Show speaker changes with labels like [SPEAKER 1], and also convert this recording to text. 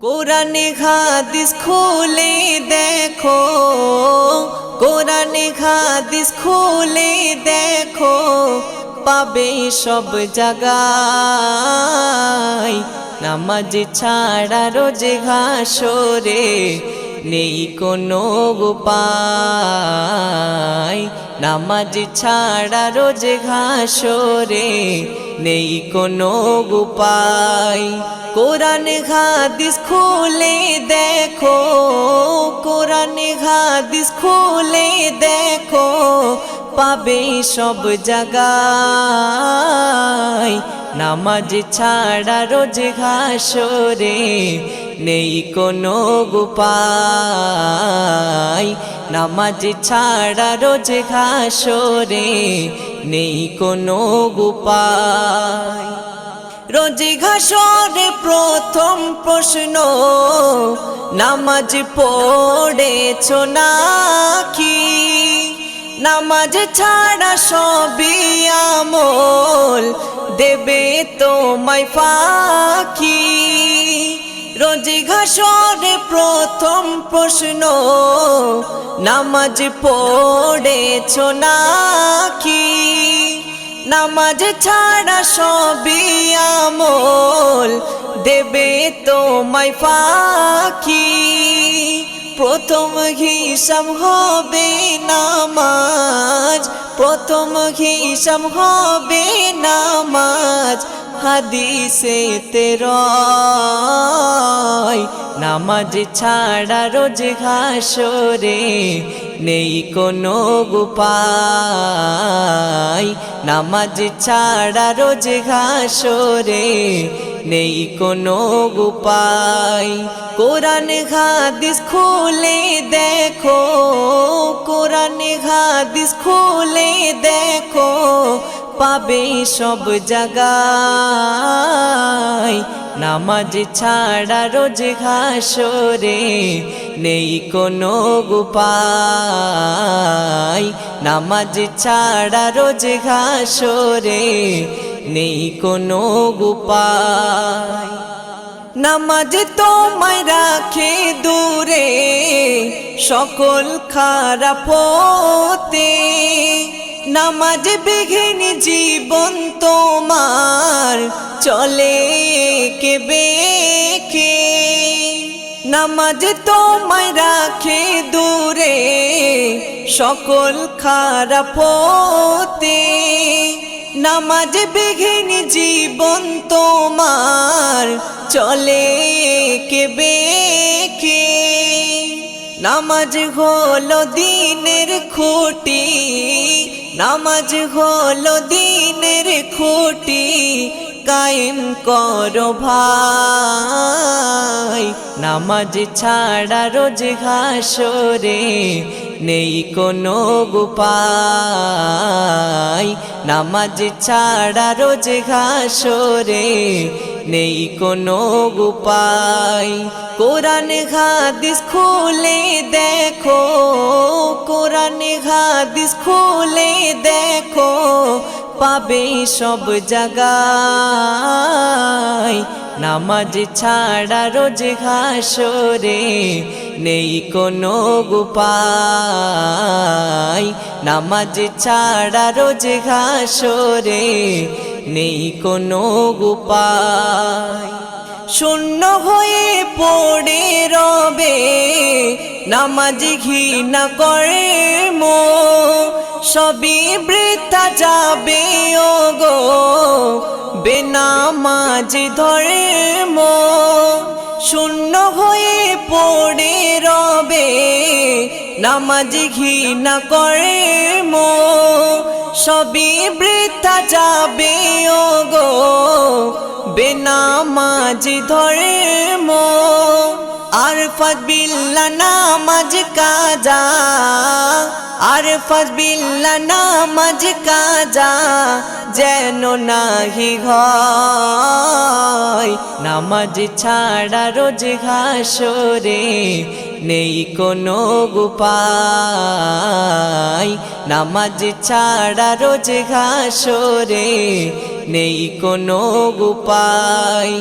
[SPEAKER 1] কোরআনে হাদিস খুলে দেখো, কোরআনে হাদিস খুলে দেখো, পাবে সব জায়গায়। নামাজ ছাড়া রোজে হাসরে নেই কোনো উপায়। নামাজ ছাড়া রোজে হাসরে নেই কোনো উপায়। কোরআন হাদিস খুলে দেখো, কোরআন হাদিস খুলে দেখো, পাবে সব জায়গায়। নামাজ ছাড়া রোজ হাসরে নেই কোনো উপায়। নামাজ ছাড়া রোজ হাসরে নেই কোনো উপায়। রোজ হাসরে প্রথম প্রশ্ন, নামাজ পড়েছো নাকি? নামাজ ছাড়া সবই আমল দেবে তোমায় ফাঁকি। রোজ হাসরে প্রথম প্রশ্ন, নামাজ পড়েছো নাকি? নামাজ ছাড়া সবই আমল দেবে তোমায় ফাঁকি। প্রথম হিসাব হবে নামাজ, প্রথম হিসাব হবে নামাজ। হাদিসেতে রয় নামাজ ছাড়া রোজ হাসরে নেই কোনো উপায়। নামাজ ছাড়া রোজ হাসরে নেই কোনো উপায়। কোরআন হাদিস খুলে দেখো, কোরআন হাদিস খুলে দেখো, পাবে সব জায়গায়। নামাজ ছাড়া রোজ হাসরে নেই কোনো উপায়। নামাজ ছাড়া রোজ হাসরে নেই কোনো উপায়। নামাজ তোমায় রাখে দূরে সকল খারাপ হতে। নামাজ বিঘিন জীবন তোমার চলে কে বেঁকে। নামাজ তোমায় রাখে দূরে সকল খারাপ হতে। নামাজ বিঘিন জীবন তোমার চলে কে বেঁকে। নামাজ হলো দিনের খুঁটি, নামাজ হলো দিনের খুঁটি, কায়েম করো ভাই। নামাজ ছাড়া রোজ হাসরে নেই কোনো উপায়। নামাজ ছাড়া রোজ হাসরে নেই কোনো উপায়। কোরআন হাদিস খুলে দেখো, কোরআন হাদিস খুলে দেখো, পাবে সব জায়গায়। নামাজ ছাড়া রোজ হাসরে নেই কোনো উপায়। নামাজ ছাড়া রোজ হাসরে নেই কোনো উপায়। শূন্য হয়ে পড়ে রবে নামাজ ঘৃণা করে মো, সবই বৃথা যাবে ওগো বেনামাজ ধরে মো। শূন্য হয়ে পড়ে রবে নামাজ ঘৃণা করে মো, সবই বৃথা যাবে ওগো বেনামাজ ধরে মো। আরফাত বিল্লাহ নামাজ কাজা, আরফাত বিল্লাহ নামাজ কাজা, যেন নাহি হয়। নামাজ ছাড়া রোজ হাসরে নেই কোনো উপায়। নামাজ ছাড়া রোজ হাসরে নেই কোনো উপায়।